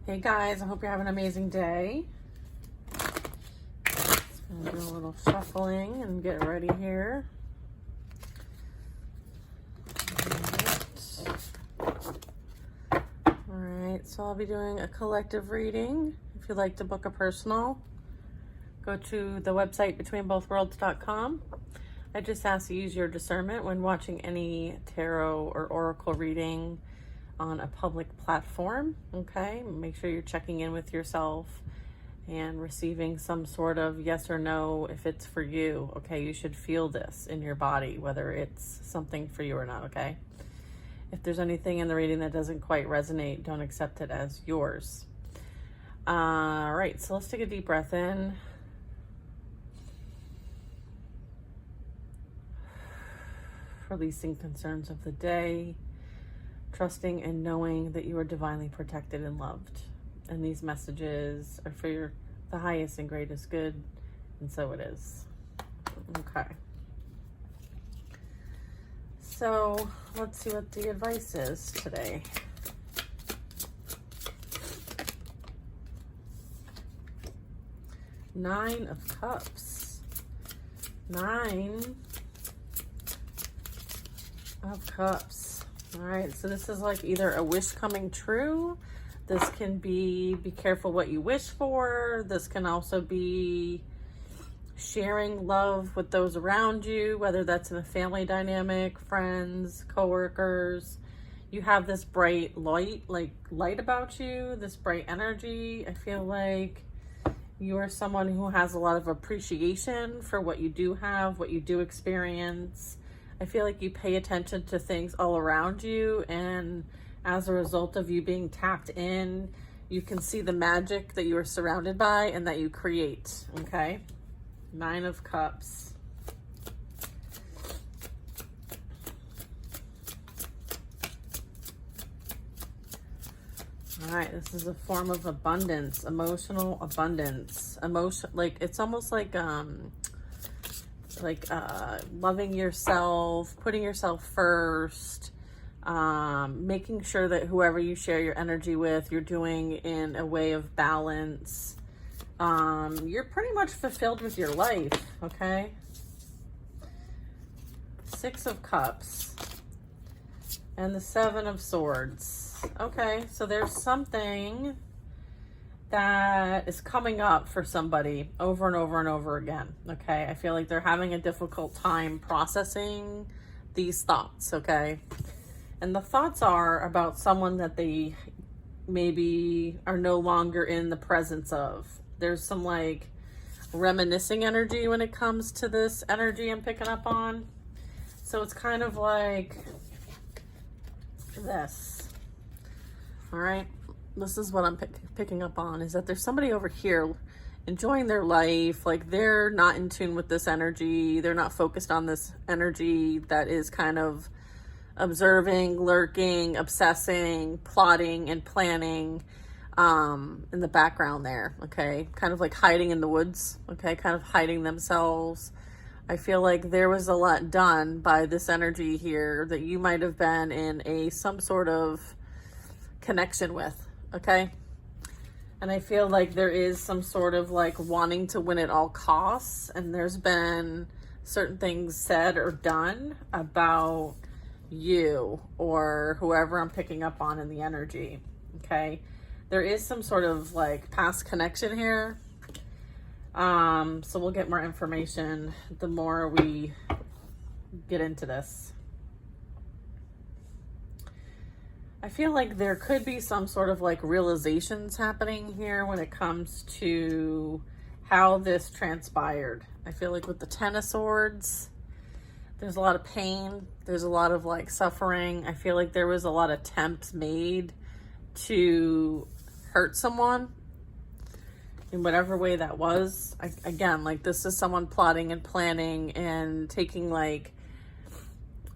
Hey guys, I hope you're having an amazing day. Just gonna do a little shuffling and get ready here. Alright, so I'll be doing a collective reading. If you'd like to book a personal, go to the website betweenbothworlds.com. I just ask you use your discernment when watching any tarot or oracle reading on a public platform, okay? Make sure you're checking in with yourself and receiving some sort of yes or no if it's for you, okay? You should feel this in your body, whether it's something for you or not, okay? If there's anything in the reading that doesn't quite resonate, don't accept it as yours. All right, so let's take a deep breath in. Releasing concerns of the day. Trusting and knowing that you are divinely protected and loved. And these messages are for the highest and greatest good. And so it is. Okay. So let's see what the advice is today. Nine of Cups. Nine of Cups. All right, so this is like either a wish coming true. This can be careful what you wish for. This can also be sharing love with those around you, whether that's in a family dynamic, friends, coworkers. You have this bright light about you, this bright energy. I feel like you are someone who has a lot of appreciation for what you do have, what you do experience. I feel like you pay attention to things all around you, and as a result of you being tapped in, you can see the magic that you are surrounded by and that you create, okay? Nine of Cups. All right, this is a form of abundance, emotional abundance. It's almost like loving yourself, putting yourself first, making sure that whoever you share your energy with, you're doing in a way of balance. You're pretty much fulfilled with your life, okay? Six of Cups and the Seven of Swords. Okay, so there's something that is coming up for somebody over and over and over again, okay? I feel like they're having a difficult time processing these thoughts, okay? And the thoughts are about someone that they maybe are no longer in the presence of. There's some like reminiscing energy when it comes to this energy I'm picking up on. So it's kind of like this, all right? This is what I'm picking up on, is that there's somebody over here enjoying their life. Like they're not in tune with this energy. They're not focused on this energy that is kind of observing, lurking, obsessing, plotting, and planning in the background there, okay? Kind of like hiding in the woods, okay? Kind of hiding themselves. I feel like there was a lot done by this energy here that you might have been in some sort of connection with, okay? And I feel like there is some sort of like wanting to win at all costs, and there's been certain things said or done about you or whoever I'm picking up on in the energy, okay? There is some sort of like past connection here. So we'll get more information the more we get into this. I feel like there could be some sort of like realizations happening here when it comes to how this transpired. I feel like with the Ten of Swords, there's a lot of pain. There's a lot of like suffering. I feel like there was a lot of attempts made to hurt someone in whatever way that was. Again, like this is someone plotting and planning and taking like,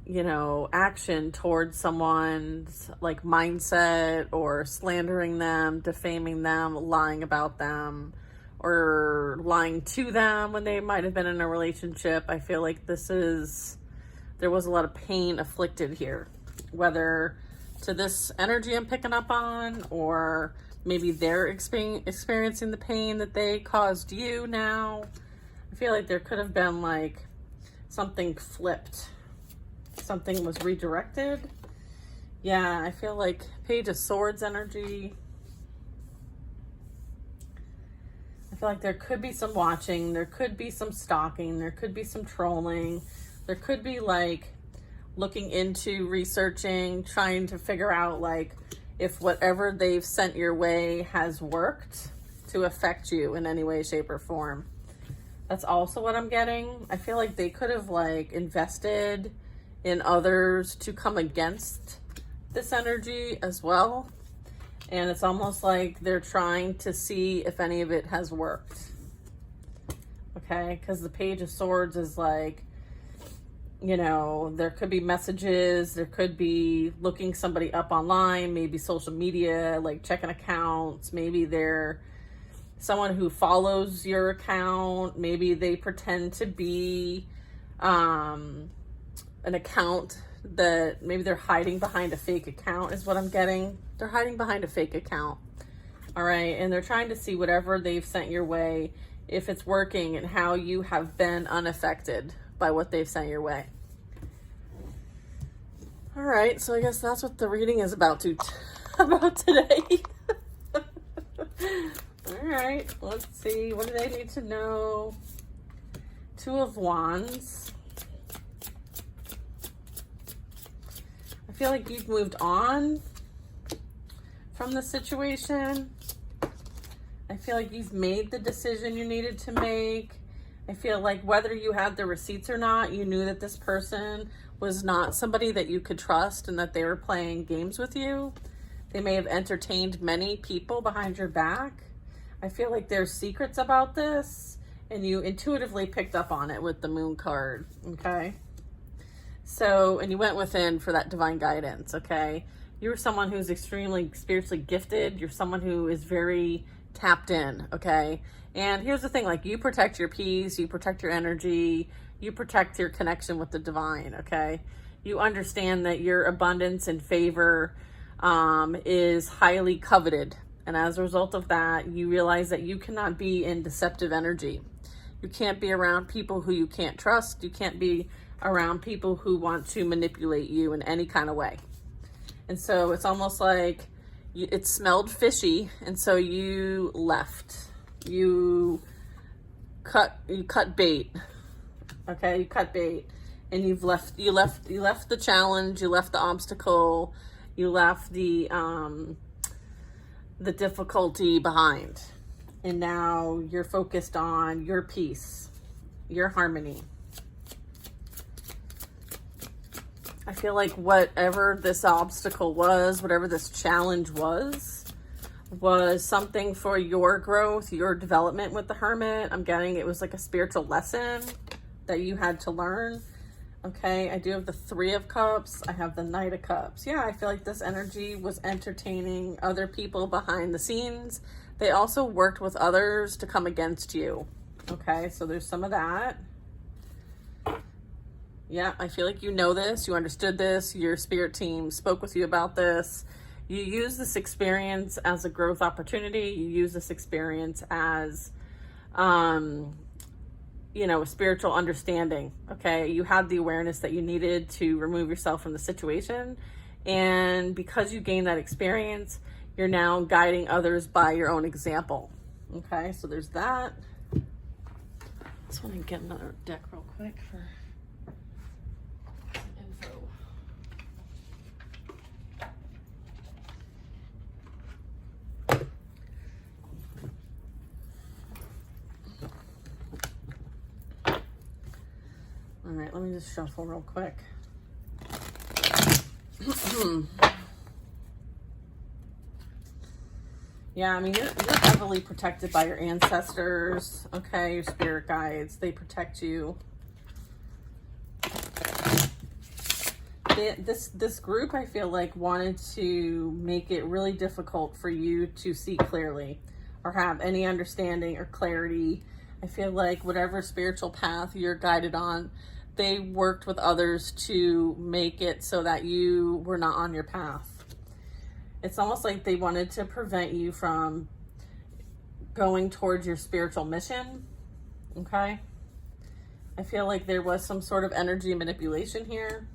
you know, action towards someone's like mindset, or slandering them, defaming them, lying about them, or lying to them when they might have been in a relationship. I feel like there was a lot of pain afflicted here, whether to this energy I'm picking up on, or maybe they're experiencing the pain that they caused you now. I feel like there could have been like something flipped. Something was redirected. Yeah, I feel like Page of Swords energy. I feel like there could be some watching, there could be some stalking, there could be some trolling, there could be like looking into, researching, trying to figure out like if whatever they've sent your way has worked to affect you in any way, shape, or form. That's also what I'm getting. I feel like they could have like invested in others to come against this energy as well. And it's almost like they're trying to see if any of it has worked. Okay, because the Page of Swords is like, you know, there could be messages, there could be looking somebody up online, maybe social media, like checking accounts, maybe they're someone who follows your account, maybe they pretend to be an account that maybe they're hiding behind a fake account is what I'm getting. They're hiding behind a fake account. All right. And they're trying to see whatever they've sent your way, if it's working and how you have been unaffected by what they've sent your way. All right. So I guess that's what the reading is about today. All right. Let's see. What do they need to know? Two of Wands. I feel like you've moved on from the situation. I feel like you've made the decision you needed to make. I feel like whether you had the receipts or not, you knew that this person was not somebody that you could trust and that they were playing games with you. They may have entertained many people behind your back. I feel like there's secrets about this and you intuitively picked up on it with the Moon card, okay? So, and you went within for that divine guidance, okay? You're someone who's extremely spiritually gifted. You're someone who is very tapped in, okay? And here's the thing, like you protect your peace, you protect your energy, you protect your connection with the divine, okay? You understand that your abundance and favor is highly coveted. And as a result of that, you realize that you cannot be in deceptive energy. You can't be around people who you can't trust. You can't be around people who want to manipulate you in any kind of way. And so it's almost like it smelled fishy, and so you left. You cut bait. Okay, you cut bait, and you left the challenge, you left the obstacle, you left the difficulty behind. And now you're focused on your peace, your harmony. I feel like whatever this obstacle was, whatever this challenge was something for your growth, your development with the Hermit. I'm getting it was like a spiritual lesson that you had to learn. Okay, I do have the Three of Cups. I have the Knight of Cups. Yeah, I feel like this energy was entertaining other people behind the scenes. They also worked with others to come against you. Okay, so there's some of that. Yeah, I feel like you know this, you understood this, your spirit team spoke with you about this. You use this experience as a growth opportunity. You use this experience as, a spiritual understanding, okay? You had the awareness that you needed to remove yourself from the situation. And because you gained that experience, you're now guiding others by your own example, okay? So there's that. Just want to get another deck real quick for info. All right, let me just shuffle real quick. Yeah, I mean, you're heavily protected by your ancestors, okay? Your spirit guides, they protect you. This group, I feel like, wanted to make it really difficult for you to see clearly or have any understanding or clarity. I feel like whatever spiritual path you're guided on, they worked with others to make it so that you were not on your path. It's almost like they wanted to prevent you from going towards your spiritual mission. Okay. I feel like there was some sort of energy manipulation here.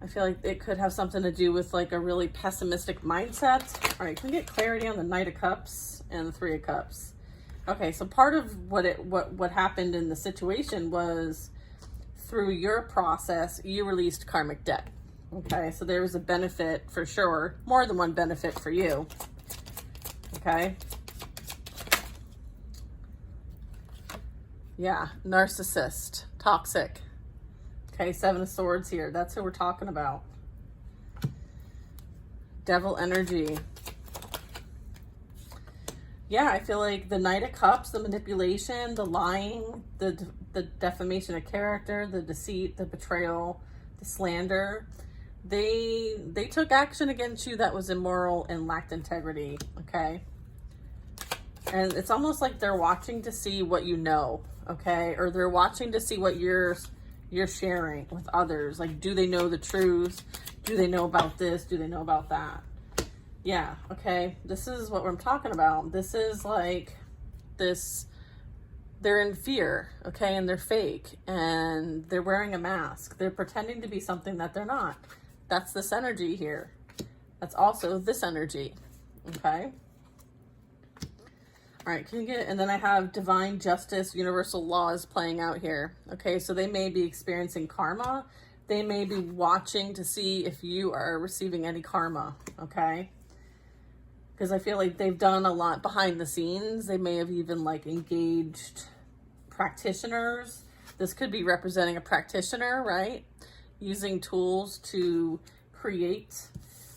I feel like it could have something to do with like a really pessimistic mindset. All right, can we get clarity on the Knight of Cups and the Three of Cups? Okay, so part of what happened in the situation was through your process, you released karmic debt. Okay, so there was a benefit for sure, more than one benefit for you. Okay. Yeah, narcissist, toxic. Okay, Seven of Swords here. That's who we're talking about. Devil energy. Yeah, I feel like the Knight of Cups, the manipulation, the lying, the defamation of character, the deceit, the betrayal, the slander, they took action against you that was immoral and lacked integrity, okay? And it's almost like they're watching to see what you know, okay? Or they're watching to see what you're sharing with others. Like, do they know the truth? Do they know about this? Do they know about that? Yeah, okay. This is what I'm talking about. This is like this, they're in fear, okay? And they're fake and they're wearing a mask. They're pretending to be something that they're not. That's this energy here. That's also this energy, okay? All right, can you get, and then I have divine justice, universal laws playing out here. Okay, so they may be experiencing karma. They may be watching to see if you are receiving any karma, okay? Because I feel like they've done a lot behind the scenes. They may have even like engaged practitioners. This could be representing a practitioner, right? Using tools to create.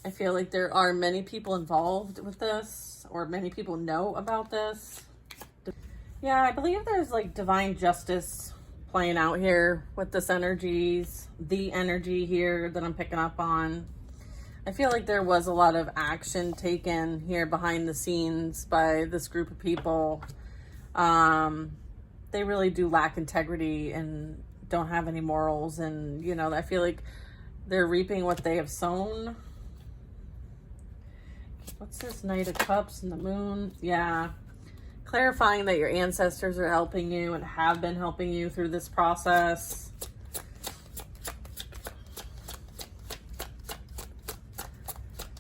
I feel like there are many people involved with this, or many people know about this. Yeah, I believe there's like divine justice playing out here with this energies, the energy here that I'm picking up on. I feel like there was a lot of action taken here behind the scenes by this group of people. They really do lack integrity and don't have any morals. And, you know, I feel like they're reaping what they have sown. What's this Knight of Cups and the Moon? Yeah. Clarifying that your ancestors are helping you and have been helping you through this process.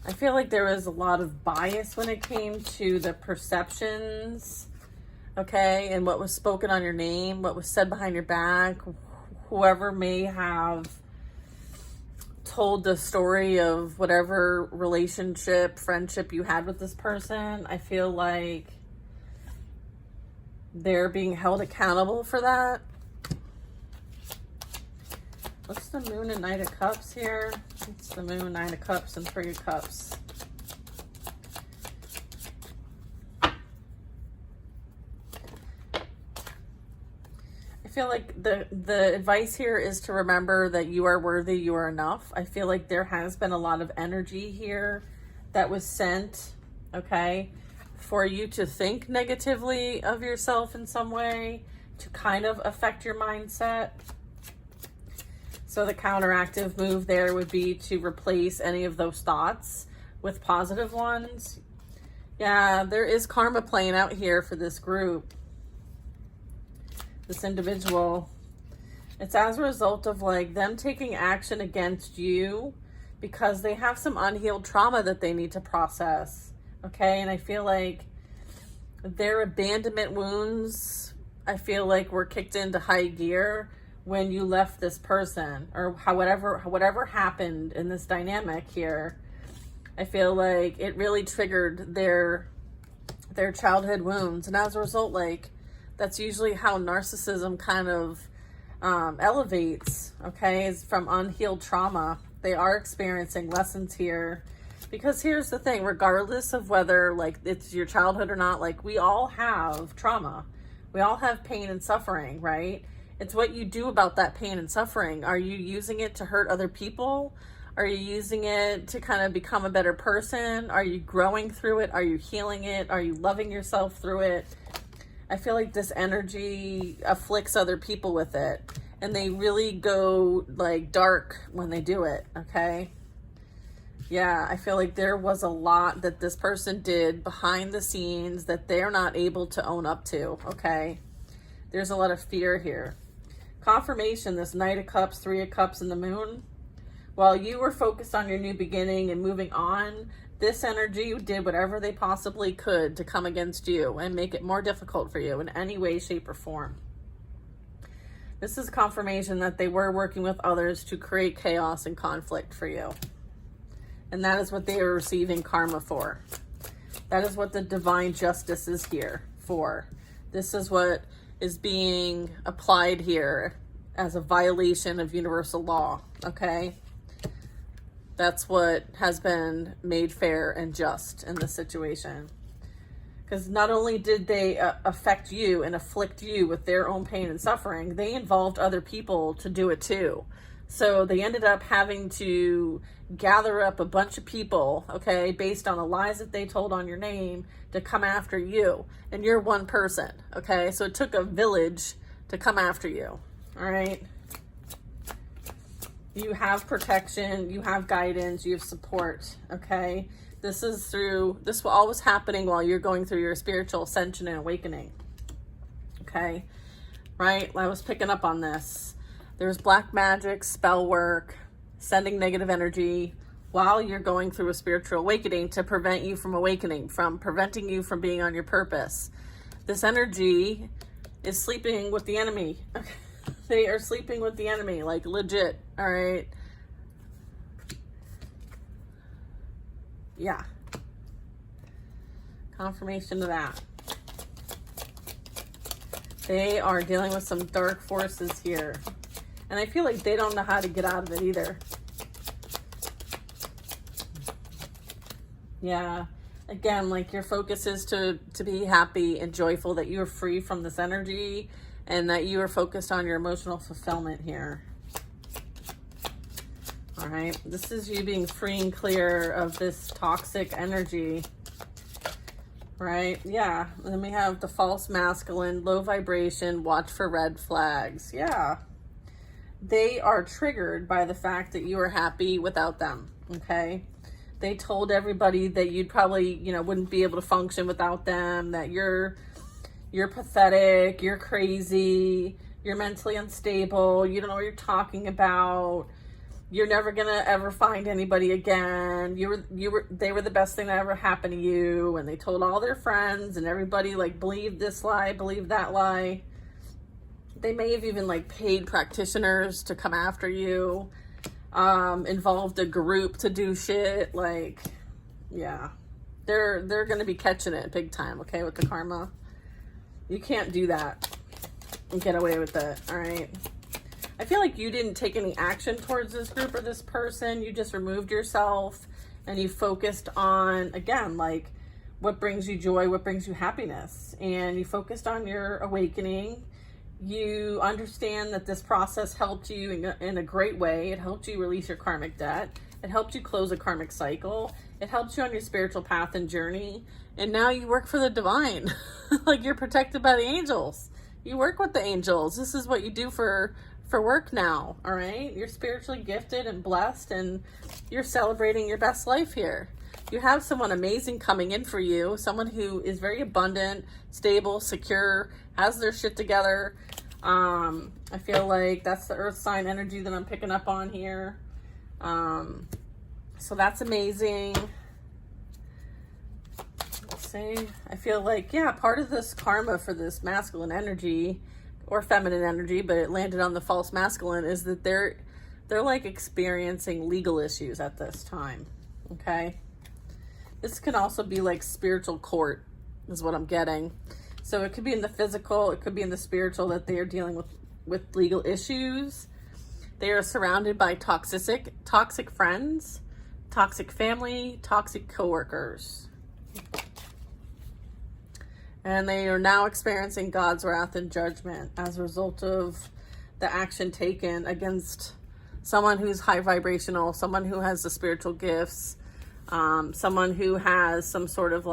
I feel like there was a lot of bias when it came to the perceptions, okay, and what was spoken on your name, what was said behind your back. Whoever may have told the story of whatever relationship, friendship you had with this person, I feel like they're being held accountable for that. What's the Moon and Knight of Cups here? It's the Moon, Nine of Cups, and Three of Cups. I feel like the advice here is to remember that you are worthy, you are enough. I feel like there has been a lot of energy here that was sent, okay, for you to think negatively of yourself in some way, to kind of affect your mindset. So the counteractive move there would be to replace any of those thoughts with positive ones. Yeah, there is karma playing out here for this group, this individual. It's as a result of like them taking action against you because they have some unhealed trauma that they need to process. Okay, and I feel like their abandonment wounds, I feel like, were kicked into high gear when you left this person, or whatever happened in this dynamic here. I feel like it really triggered their childhood wounds, and as a result, like, that's usually how narcissism kind of elevates, okay, is from unhealed trauma. They are experiencing lessons here, because here's the thing, regardless of whether like it's your childhood or not, like, we all have trauma. We all have pain and suffering, right? It's what you do about that pain and suffering. Are you using it to hurt other people? Are you using it to kind of become a better person? Are you growing through it? Are you healing it? Are you loving yourself through it? I feel like this energy afflicts other people with it, and they really go like dark when they do it, okay? Yeah, I feel like there was a lot that this person did behind the scenes that they're not able to own up to, okay? There's a lot of fear here. Confirmation, this Knight of Cups, Three of Cups, and the Moon. While you were focused on your new beginning and moving on, this energy did whatever they possibly could to come against you and make it more difficult for you in any way, shape, or form. This is confirmation that they were working with others to create chaos and conflict for you. And that is what they are receiving karma for. That is what the divine justice is here for. This is what is being applied here as a violation of universal law, okay? That's what has been made fair and just in this situation. Because not only did they affect you and afflict you with their own pain and suffering, they involved other people to do it too. So they ended up having to gather up a bunch of people, okay, based on the lies that they told on your name to come after you. And you're one person, okay? So it took a village to come after you, all right? You have protection, you have guidance, you have support, okay? This will always happening while you're going through your spiritual ascension and awakening, okay? Right? I was picking up on this. There's black magic, spell work, sending negative energy while you're going through a spiritual awakening to prevent you from awakening, from preventing you from being on your purpose. This energy is sleeping with the enemy. They are sleeping with the enemy, like legit, all right? Yeah. Confirmation of that. They are dealing with some dark forces here. And I feel like they don't know how to get out of it either. Yeah. Again, like your focus is to be happy and joyful, that you are free from this energy and that you are focused on your emotional fulfillment here. All right. This is you being free and clear of this toxic energy. Right? Yeah. And then we have the false masculine, low vibration, watch for red flags. Yeah. They are triggered by the fact that you are happy without them, okay? They told everybody that you'd probably, wouldn't be able to function without them, that you're pathetic, you're crazy, you're mentally unstable, you don't know what you're talking about, you're never gonna ever find anybody again, they were the best thing that ever happened to you, and they told all their friends, and everybody believed this lie, believed that lie. They may have even paid practitioners to come after you, involved a group to do shit. Yeah, they're going to be catching it big time. Okay. With the karma, you can't do that and get away with it. All right. I feel like you didn't take any action towards this group or this person. You just removed yourself and you focused on, again, what brings you joy, what brings you happiness. And you focused on your awakening. You understand that this process helped you in a great way. It helped you release your karmic debt. It helped you close a karmic cycle. It helped you on your spiritual path and journey. And now you work for the divine. You're protected by the angels. You work with the angels. This is what you do for work now, all right? You're spiritually gifted and blessed, and you're celebrating your best life here. You have someone amazing coming in for you, someone who is very abundant, stable, secure, has their shit together. I feel like that's the earth sign energy that I'm picking up on here. So that's amazing. Let's see. I feel like, yeah, part of this karma for this masculine energy or feminine energy, but it landed on the false masculine, is that they're experiencing legal issues at this time. Okay. This can also be spiritual court is what I'm getting. So it could be in the physical, it could be in the spiritual, that they are dealing with legal issues. They are surrounded by toxic friends, toxic family, toxic coworkers. And they are now experiencing God's wrath and judgment as a result of the action taken against someone who's high vibrational, someone who has the spiritual gifts, someone who has some sort of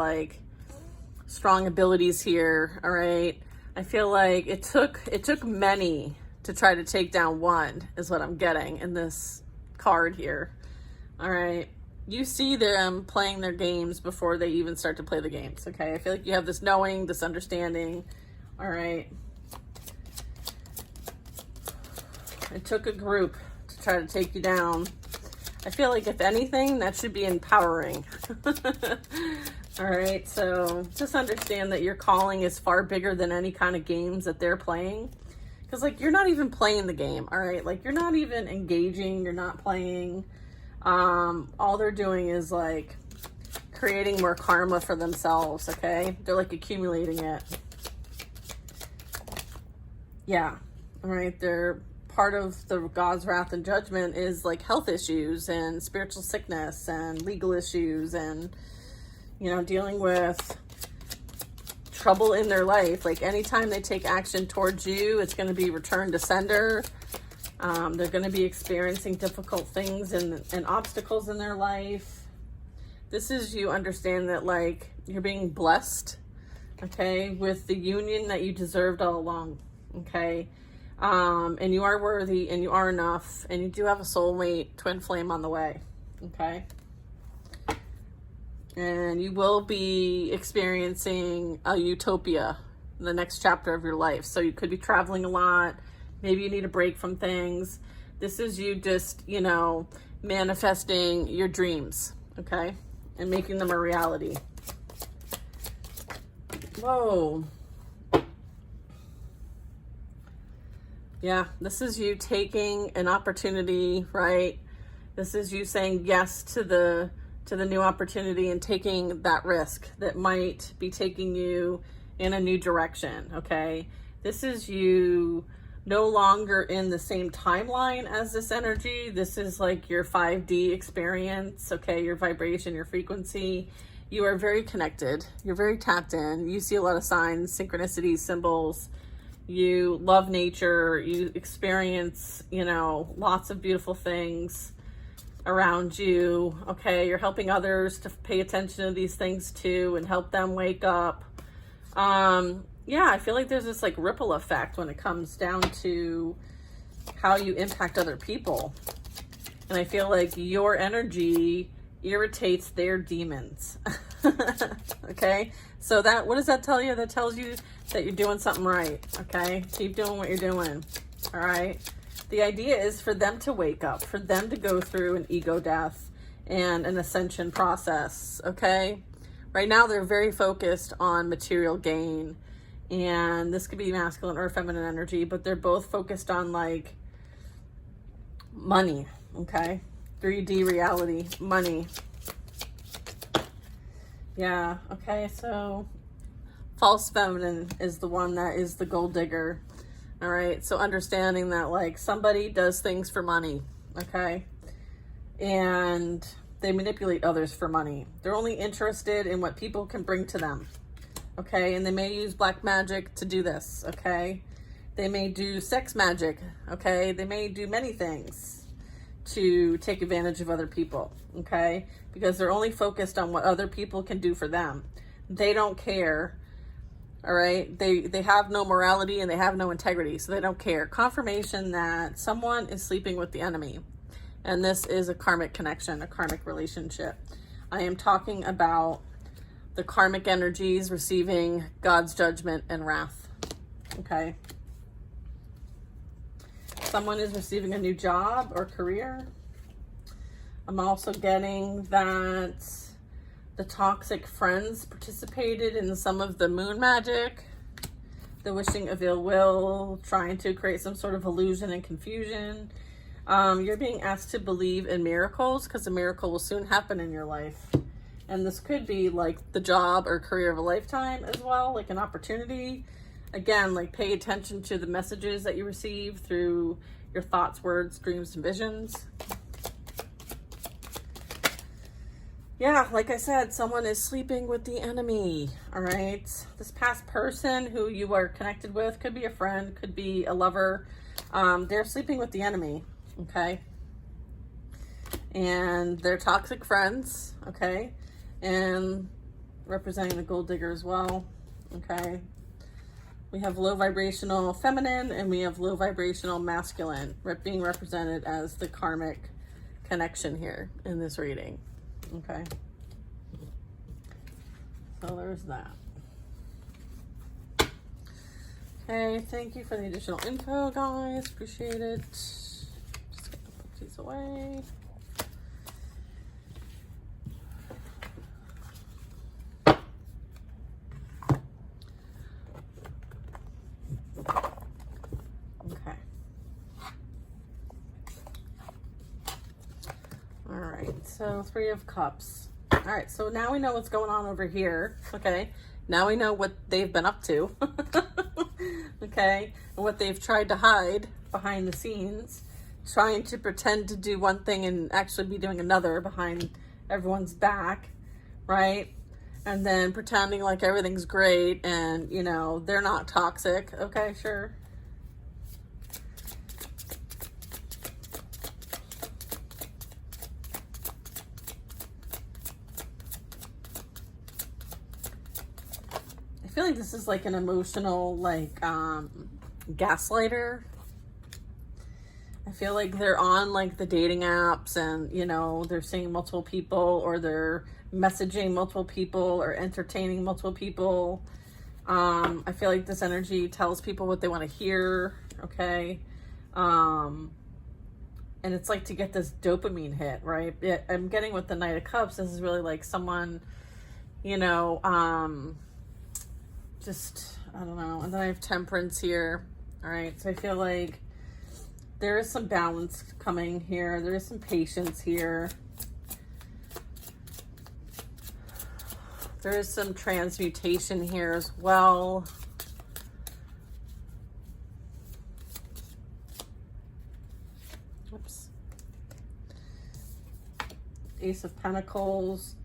strong abilities here. All right. I feel like it took many to try to take down one, is what I'm getting in this card here. All right. you see them playing their games before they even start to play the games, okay? I feel like you have this knowing, this understanding. All right. It took a group to try to take you down. I feel like if anything, that should be empowering. All right, so just understand that your calling is far bigger than any kind of games that they're playing. Because, like, you're not even playing the game, all right? Like, you're not even engaging, you're not playing. All they're doing is, like, creating more karma for themselves, okay? They're, like, accumulating it. Yeah, all right? They're part of the God's wrath and judgment is, like, health issues and spiritual sickness and legal issues and, you know, dealing with trouble in their life. Like, anytime they take action towards you, it's going to be returned to sender. They're going to be experiencing difficult things and obstacles in their life. This is you understand that, like, you're being blessed, okay, with the union that you deserved all along, okay? And you are worthy and you are enough, and you do have a soulmate twin flame on the way, okay? And you will be experiencing a utopia in the next chapter of your life. So you could be traveling a lot. Maybe you need a break from things. This is you just, you know, manifesting your dreams, okay? And making them a reality. Whoa. Yeah, this is you taking an opportunity, right? This is you saying yes to the new opportunity and taking that risk that might be taking you in a new direction, okay? This is you no longer in the same timeline as this energy. This is like your 5D experience, okay? Your vibration, your frequency. You are very connected. You're very tapped in. You see a lot of signs, synchronicities, symbols. You love nature. You experience, you know, lots of beautiful things around you, okay? You're helping others to pay attention to these things too and help them wake up. Yeah, I feel like there's this like ripple effect when it comes down to how you impact other people. And I feel like your energy irritates their demons. Okay? So that, what does that tell you? That tells you that you're doing something right, okay? Keep doing what you're doing, all right? The idea is for them to wake up, for them to go through an ego death and an ascension process, okay? Right now, they're very focused on material gain, and this could be masculine or feminine energy, but they're both focused on, like, money, okay? 3D reality, money. Yeah, okay, so false feminine is the one that is the gold digger. All right, so understanding that, like, somebody does things for money, okay? And they manipulate others for money. They're only interested in what people can bring to them, okay? And they may use black magic to do this, okay? They may do sex magic, okay? They may do many things to take advantage of other people, okay? Because they're only focused on what other people can do for them. They don't care. All right, they have no morality and they have no integrity, so they don't care. Confirmation that someone is sleeping with the enemy, and this is a karmic connection, a karmic relationship. I am talking about the karmic energies receiving God's judgment and wrath, okay? Someone is receiving a new job or career. I'm also getting that the toxic friends participated in some of the moon magic, the wishing of ill will, trying to create some sort of illusion and confusion. You're being asked to believe in miracles because a miracle will soon happen in your life. And this could be like the job or career of a lifetime as well, like an opportunity. Again, like, pay attention to the messages that you receive through your thoughts, words, dreams, and visions. Yeah, like I said, someone is sleeping with the enemy, all right? This past person who you are connected with could be a friend, could be a lover. They're sleeping with the enemy, okay? And they're toxic friends, okay? And representing the gold digger as well, okay? We have low vibrational feminine and we have low vibrational masculine being represented as the karmic connection here in this reading. Okay. So there's that. Okay, thank you for the additional info, guys. Appreciate it. Just gonna put these away. Okay. All right, so 3 of Cups. All right, so now we know what's going on over here, okay? Now we know what they've been up to, okay? And what they've tried to hide behind the scenes, trying to pretend to do one thing and actually be doing another behind everyone's back, right? And then pretending like everything's great and, you know, they're not toxic. Okay, sure. I feel like this is like an emotional, like, gaslighter. I feel like they're on like the dating apps and, you know, they're seeing multiple people or they're messaging multiple people or entertaining multiple people. I feel like this energy tells people what they want to hear. Okay. And it's like to get this dopamine hit, right? I'm getting with the Knight of Cups. This is really like someone, you know, just, I don't know. And then I have Temperance here. All right. So I feel like there is some balance coming here. There is some patience here. There is some transmutation here as well. Oops. Ace of Pentacles.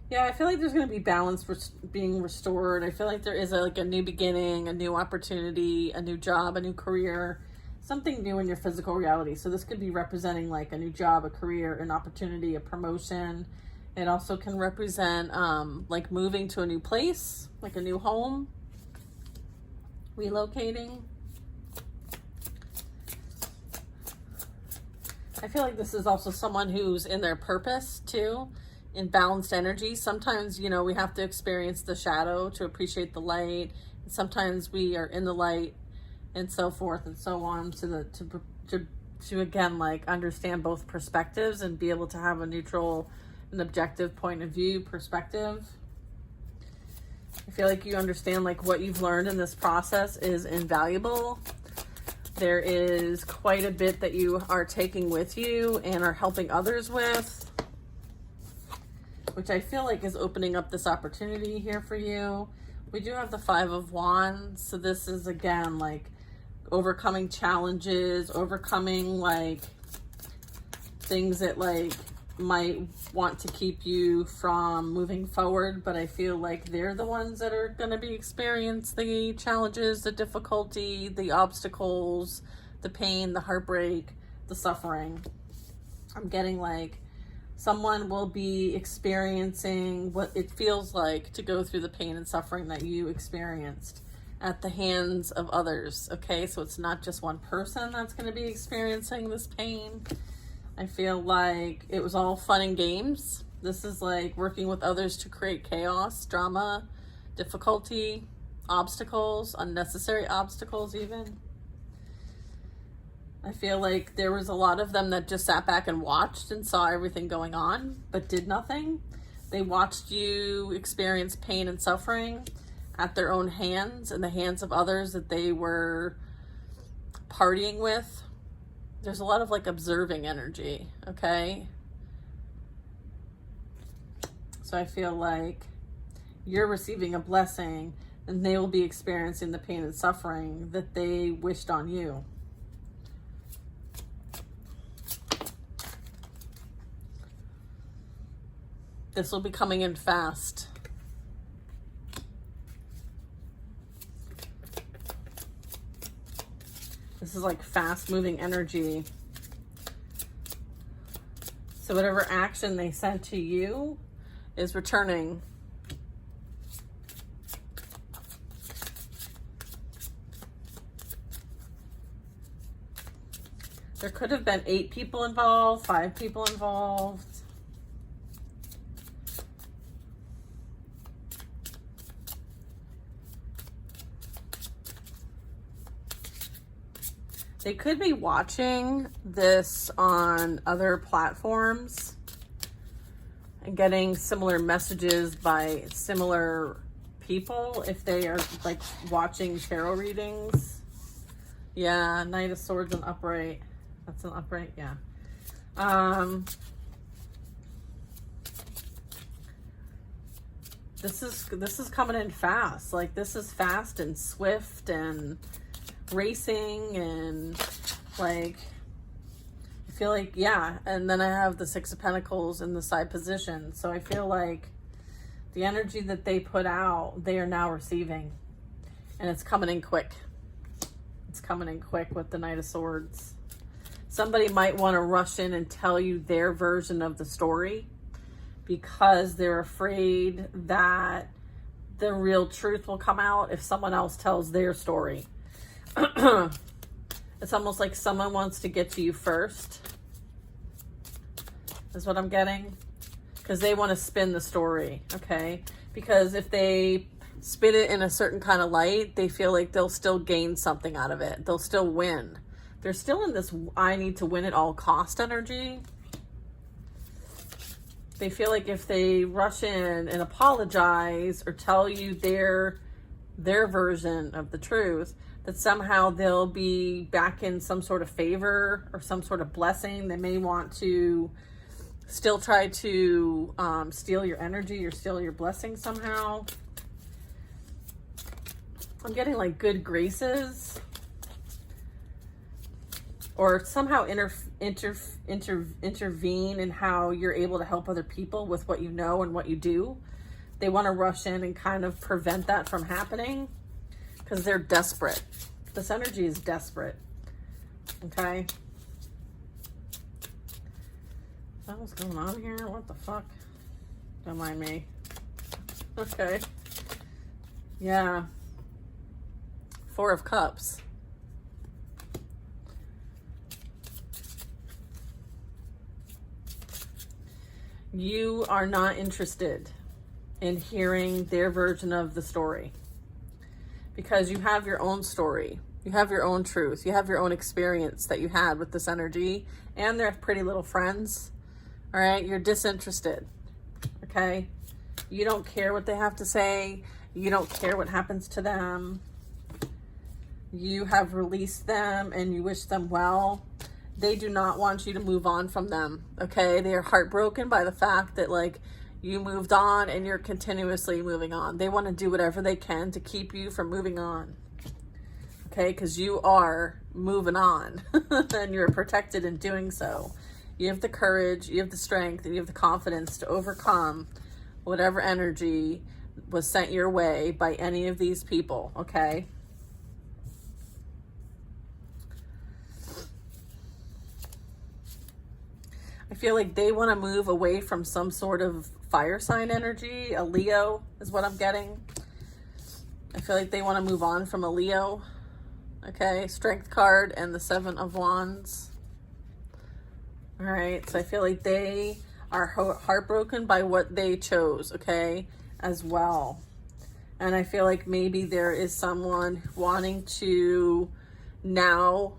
Yeah, I feel like there's going to be balance being restored. I feel like there is like a new beginning, a new opportunity, a new job, a new career, something new in your physical reality. So this could be representing like a new job, a career, an opportunity, a promotion. It also can represent like moving to a new place, like a new home, relocating. I feel like this is also someone who's in their purpose too, in balanced energy. Sometimes, you know, we have to experience the shadow to appreciate the light. Sometimes we are in the light and so forth and so on to again, like understand both perspectives and be able to have a neutral and objective point of view perspective. I feel like you understand like what you've learned in this process is invaluable. There is quite a bit that you are taking with you and are helping others with, which I feel like is opening up this opportunity here for you. We do have the 5 of Wands. So this is again, like overcoming challenges, overcoming like things that like might want to keep you from moving forward. But I feel like they're the ones that are going to be experiencing the challenges, the difficulty, the obstacles, the pain, the heartbreak, the suffering. I'm getting like someone will be experiencing what it feels like to go through the pain and suffering that you experienced at the hands of others. Okay, so it's not just one person that's going to be experiencing this pain. I feel like it was all fun and games. This is like working with others to create chaos, drama, difficulty, obstacles, unnecessary obstacles even. I feel like there was a lot of them that just sat back and watched and saw everything going on, but did nothing. They watched you experience pain and suffering at their own hands and the hands of others that they were partying with. There's a lot of like observing energy, okay? So I feel like you're receiving a blessing and they will be experiencing the pain and suffering that they wished on you. This will be coming in fast. This is like fast moving energy. So whatever action they sent to you is returning. There could have been 8 people involved, 5 people involved. They could be watching this on other platforms and getting similar messages by similar people if they are like watching tarot readings. Yeah, Knight of Swords and upright. That's an upright, yeah. This is coming in fast. Like, this is fast and swift and racing, and like, I feel like, yeah. And then I have the Six of Pentacles in the side position. So I feel like the energy that they put out, they are now receiving, and it's coming in quick. It's coming in quick with the Knight of Swords. Somebody might want to rush in and tell you their version of the story because they're afraid that the real truth will come out if someone else tells their story. It's almost like someone wants to get to you first, is what I'm getting, because they want to spin the story, okay? Because if they spin it in a certain kind of light, they feel like they'll still gain something out of it. They'll still win. They're still in this I need to win at all cost energy. They feel like if they rush in and apologize or tell you their version of the truth, that somehow they'll be back in some sort of favor or some sort of blessing. They may want to still try to steal your energy or steal your blessing somehow. I'm getting like good graces, or somehow intervene in how you're able to help other people with what you know and what you do. They want to rush in and kind of prevent that from happening because they're desperate. This energy is desperate. Okay. What's going on here? What the fuck? Don't mind me. Okay. Yeah. Four of Cups. You are not interested in hearing their version of the story because you have your own story. You have your own truth. You have your own experience that you had with this energy and their pretty little friends. All right. You're disinterested. Okay. You don't care what they have to say. You don't care what happens to them. You have released them and you wish them well. They do not want you to move on from them, okay? They are heartbroken by the fact that, like, you moved on and you're continuously moving on. They want to do whatever they can to keep you from moving on, okay? Because you are moving on and you're protected in doing so. You have the courage, you have the strength, and you have the confidence to overcome whatever energy was sent your way by any of these people, okay? I feel like they want to move away from some sort of fire sign energy. A Leo is what I'm getting. I feel like they want to move on from a Leo. Okay, Strength card and the Seven of Wands. All right, so I feel like they are heartbroken by what they chose, okay, as well. And I feel like maybe there is someone wanting to now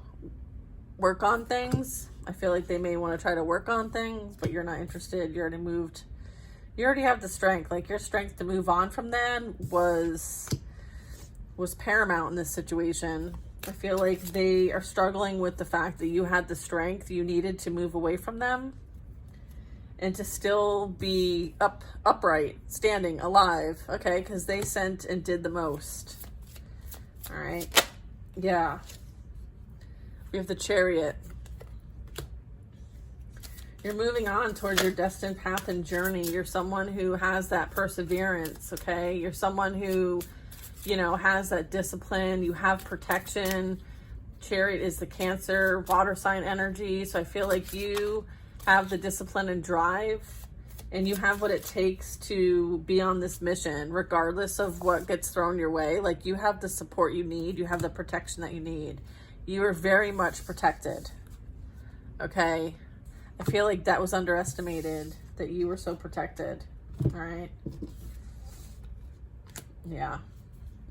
work on things. I feel like they may want to try to work on things, but you're not interested. You already moved. You already have the strength. Like, your strength to move on from them was paramount in this situation. I feel like they are struggling with the fact that you had the strength you needed to move away from them and to still be upright, standing, alive, okay? Because they sent and did the most. All right. Yeah. We have the Chariot. You're moving on towards your destined path and journey. You're someone who has that perseverance, okay? You're someone who, you know, has that discipline. You have protection. Chariot is the Cancer water sign energy. So I feel like you have the discipline and drive, and you have what it takes to be on this mission, regardless of what gets thrown your way. Like, you have the support you need. You have the protection that you need. You are very much protected, okay? I feel like that was underestimated, that you were so protected. All right. Yeah.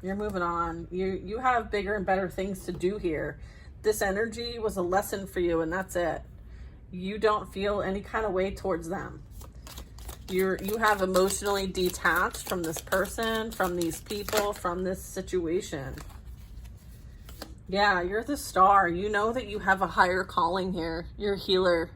You're moving on. You have bigger and better things to do here. this energy was a lesson for you and that's it. You don't feel any kind of way towards them. You have emotionally detached from this person, from these people, from this situation. Yeah, you're the star. You know that you have a higher calling here. You're a healer.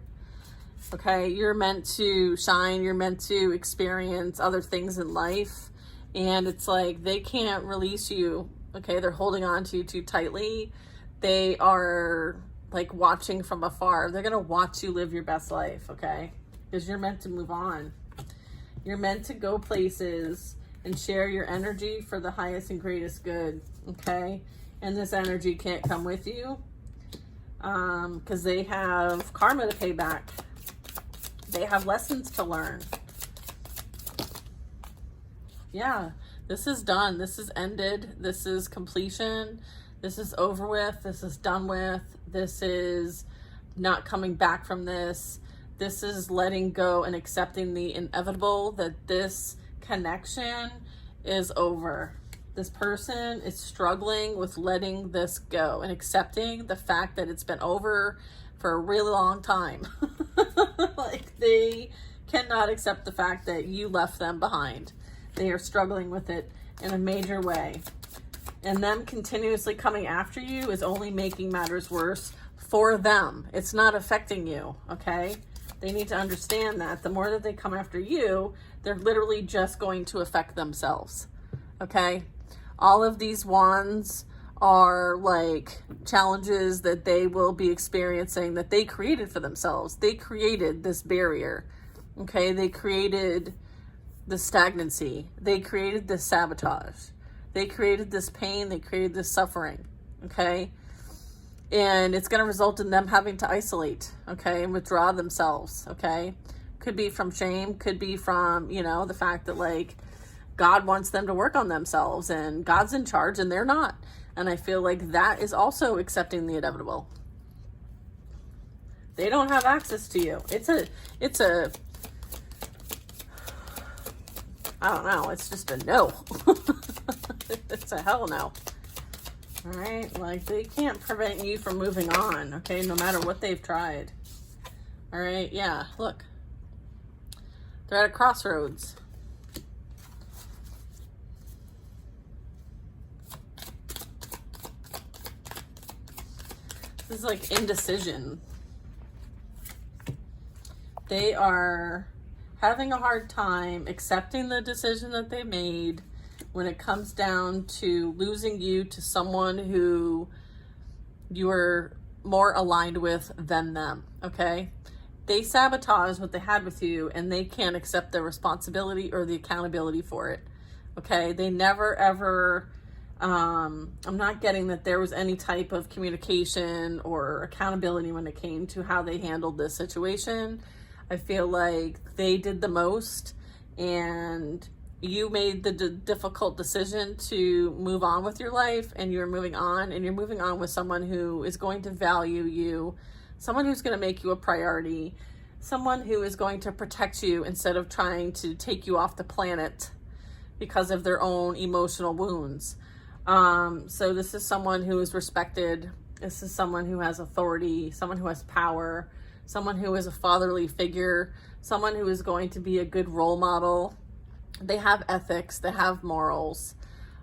Okay, you're meant to shine. You're meant to experience other things in life. And it's like they can't release you. Okay, they're holding on to you too tightly. They are like watching from afar. They're going to watch you live your best life, okay? Because you're meant to move on. You're meant to go places and share your energy for the highest and greatest good, okay? And this energy can't come with you because they have karma to pay back. They have lessons to learn. Yeah, this is done. This is ended. This is completion. This is over with. This is done with. This is not coming back from this. This is letting go and accepting the inevitable, that this connection is over. This person is struggling with letting this go and accepting the fact that it's been over for a really long time. Like they cannot accept the fact that you left them behind. They are struggling with it in a major way. And them continuously coming after you is only making matters worse for them. It's not affecting you, okay? They need to understand that the more that they come after you, they're literally just going to affect themselves, okay? All of these wands are like challenges that they will be experiencing that they created for themselves. They created this barrier, okay? They created the stagnancy. They created this sabotage. They created this pain. They created this suffering, okay? And it's going to result in them having to isolate, okay, and withdraw themselves, okay? Could be from shame, could be from, you know, the fact that, like, God wants them to work on themselves and God's in charge and they're not. And I feel like that is also accepting the inevitable. They don't have access to you. It's a, I don't know, it's just a no. It's a hell no. All right, like they can't prevent you from moving on, okay, no matter what they've tried. All right, yeah, look. They're at a crossroads. This is like indecision. They are having a hard time accepting the decision that they made when it comes down to losing you to someone who you are more aligned with than them, okay? They sabotage what they had with you and they can't accept the responsibility or the accountability for it, okay? They never ever, I'm not getting that there was any type of communication or accountability when it came to how they handled this situation. I feel like they did the most and you made the difficult decision to move on with your life, and you're moving on, and you're moving on with someone who is going to value you, someone who's going to make you a priority, someone who is going to protect you instead of trying to take you off the planet because of their own emotional wounds. So this is someone who is respected. This is someone who has authority, someone who has power, someone who is a fatherly figure, someone who is going to be a good role model. They have ethics, they have morals,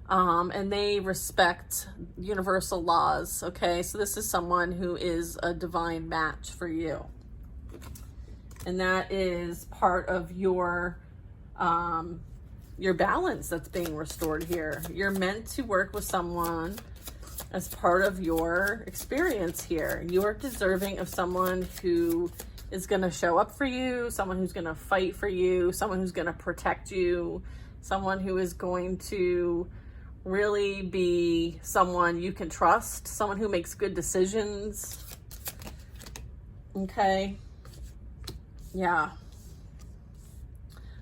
and they respect universal laws, okay? So this is someone who is a divine match for you. And that is part of your balance that's being restored here. You're meant to work with someone as part of your experience here. You are deserving of someone who is going to show up for you, someone who's going to fight for you, someone who's going to protect you, someone who is going to really be someone you can trust, someone who makes good decisions. Okay. Yeah.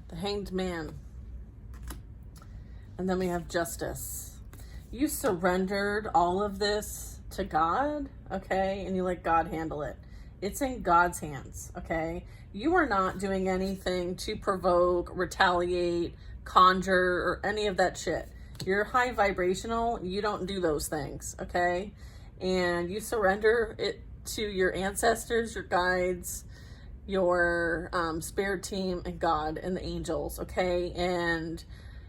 The Hanged Man. And then we have Justice. You surrendered all of this to God, okay? And you let God handle it. It's in God's hands, okay? You are not doing anything to provoke, retaliate, conjure, or any of that shit. You're high vibrational. You don't do those things, okay? and you surrender it to your ancestors, your guides, your spirit team, and God and the angels, okay? And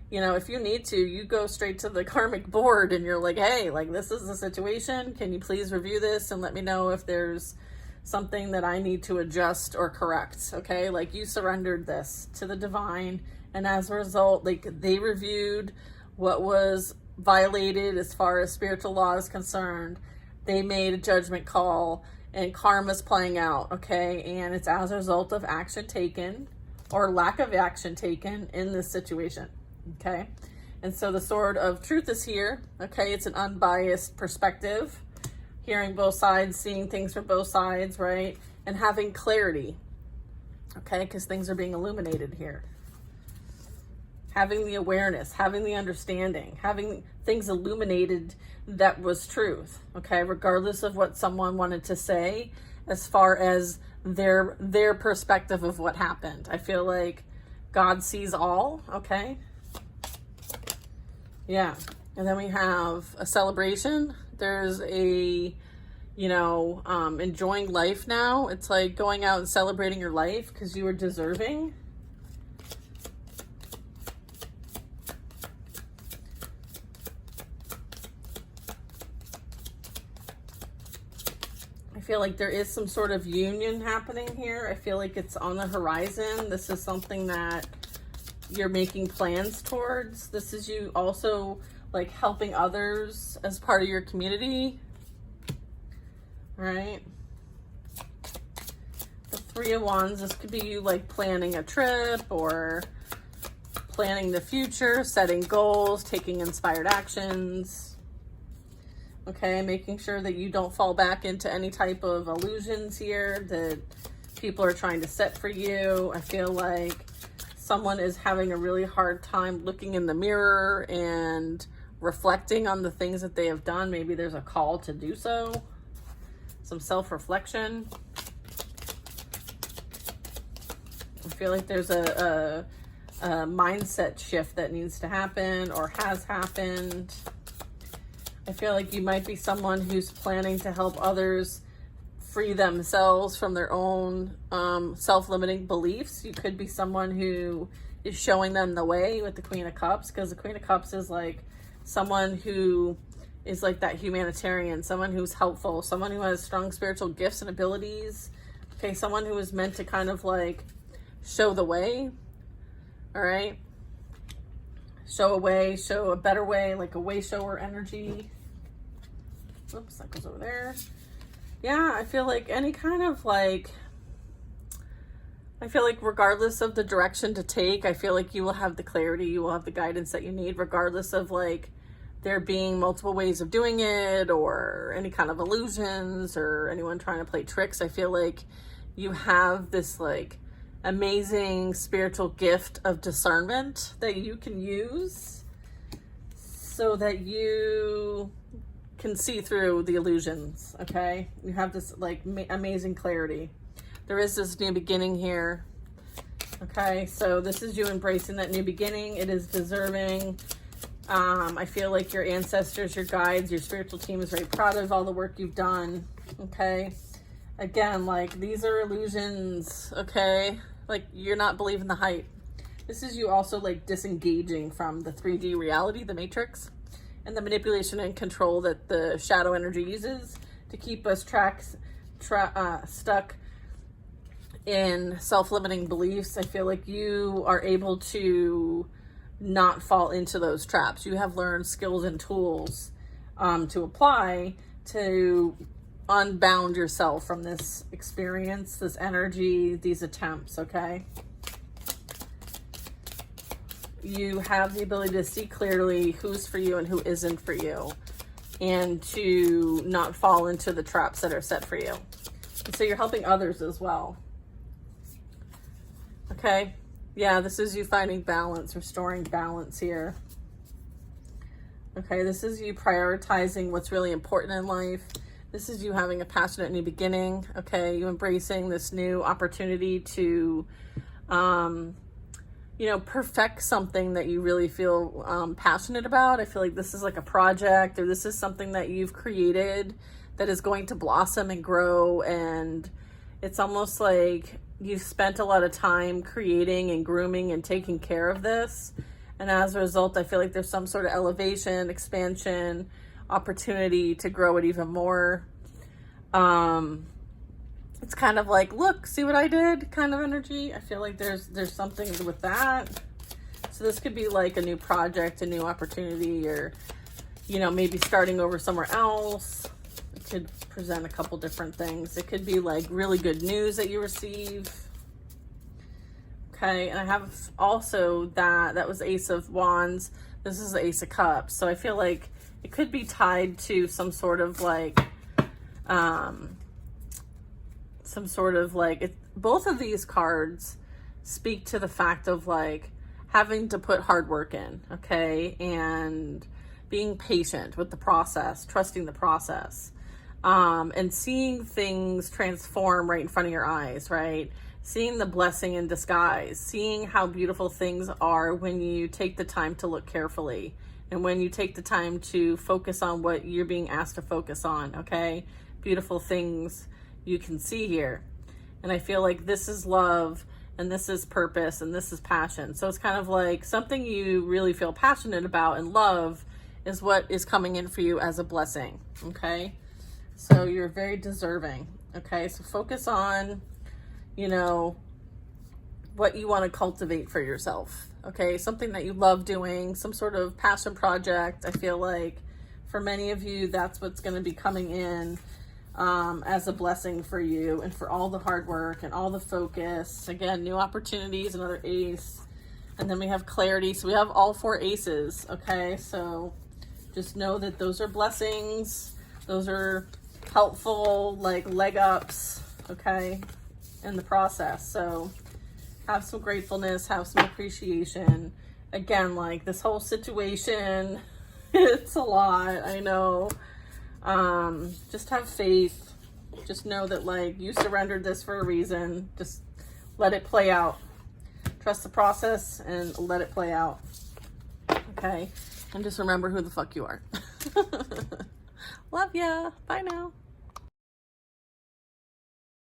you know, if you need to, you go straight to the karmic board and you're like, hey, like, this is the situation. Can you please review this and let me know if there's something that I need to adjust or correct, okay? Like, you surrendered this to the divine, and as a result, like, they reviewed what was violated as far as spiritual law is concerned. They made a judgment call, and karma's playing out, okay? And it's as a result of action taken or lack of action taken in this situation, okay? And so the sword of truth is here, okay? It's an unbiased perspective, hearing both sides, seeing things from both sides, right? And having clarity, okay? Because things are being illuminated here. Having the awareness, having the understanding, having things illuminated that was truth, okay? Regardless of what someone wanted to say as far as their perspective of what happened. I feel like God sees all, okay? Yeah. And then we have a celebration. There's a, you know, enjoying life now. It's like going out and celebrating your life because you are deserving. I feel like there is some sort of union happening here. I feel like it's on the horizon. This is something that you're making plans towards. This is you also like helping others as part of your community. All right. The Three of Wands, this could be you like planning a trip or planning the future, setting goals, taking inspired actions. Okay, making sure that you don't fall back into any type of illusions here that people are trying to set for you. I feel like someone is having a really hard time looking in the mirror and reflecting on the things that they have done. Maybe there's a call to do so. Some self-reflection. I feel like there's a mindset shift that needs to happen or has happened. I feel like you might be someone who's planning to help others free themselves from their own self-limiting beliefs. You could be someone who is showing them the way with the Queen of Cups, because the Queen of Cups is like someone who is like that humanitarian, someone who's helpful, someone who has strong spiritual gifts and abilities. Okay, someone who is meant to kind of like show the way. All right. Show a way, show a better way, like a way shower energy. Oops, that goes over there. Yeah, I feel like any kind of like, I feel like regardless of the direction to take, I feel like you will have the clarity, you will have the guidance that you need, regardless of like there being multiple ways of doing it or any kind of illusions or anyone trying to play tricks. I feel like you have this like amazing spiritual gift of discernment that you can use so that you can see through the illusions, okay? You have this like amazing clarity. There is this new beginning here, okay? So this is you embracing that new beginning. It is deserving. I feel like your ancestors, your guides, your spiritual team is very proud of all the work you've done, okay? Again, like these are illusions, okay? Like you're not believing the hype. This is you also like disengaging from the 3D reality, the matrix, and the manipulation and control that the shadow energy uses to keep us stuck in self-limiting beliefs. I feel like you are able to not fall into those traps. You have learned skills and tools to apply to unbound yourself from this experience, this energy, these attempts, okay? You have the ability to see clearly who's for you and who isn't for you, and to not fall into the traps that are set for you. And so you're helping others as well. Okay? Yeah, this is you finding balance, restoring balance here. Okay, this is you prioritizing what's really important in life. This is you having a passionate new beginning, okay? You embracing this new opportunity to perfect something that you really feel passionate about. I feel like this is like a project, or this is something that you've created that is going to blossom and grow. And it's almost like you've spent a lot of time creating and grooming and taking care of this. And as a result, I feel like there's some sort of elevation, expansion, opportunity to grow it even more. It's kind of like, look, see what I did kind of energy. I feel like there's something with that. So this could be like a new project, a new opportunity, or, maybe starting over somewhere else. It could present a couple different things. It could be like really good news that you receive. Okay, and I have also that was Ace of Wands. This is the Ace of Cups. So I feel like it could be tied to some sort of like, both of these cards speak to the fact of like having to put hard work in, okay, and being patient with the process, trusting the process, and seeing things transform right in front of your eyes, right? Seeing the blessing in disguise, seeing how beautiful things are when you take the time to look carefully, and when you take the time to focus on what you're being asked to focus on, okay? Beautiful things you can see here. And I feel like this is love, and this is purpose, and this is passion. So it's kind of like something you really feel passionate about and love is what is coming in for you as a blessing, okay? So you're very deserving, okay? So focus on, what you want to cultivate for yourself, okay? Something that you love doing, some sort of passion project. I feel like for many of you, that's what's going to be coming in as a blessing for you, and for all the hard work and all the focus. Again, new opportunities, another ace. And then we have clarity. So we have all 4 aces, okay? So just know that those are blessings. Those are helpful, like leg ups, okay, in the process. So have some gratefulness, have some appreciation. Again, like this whole situation, it's a lot, I know. Just have faith. Just know that like you surrendered this for a reason. Just let it play out. Trust the process and let it play out. Okay? And just remember who the fuck you are. Love ya. Bye now.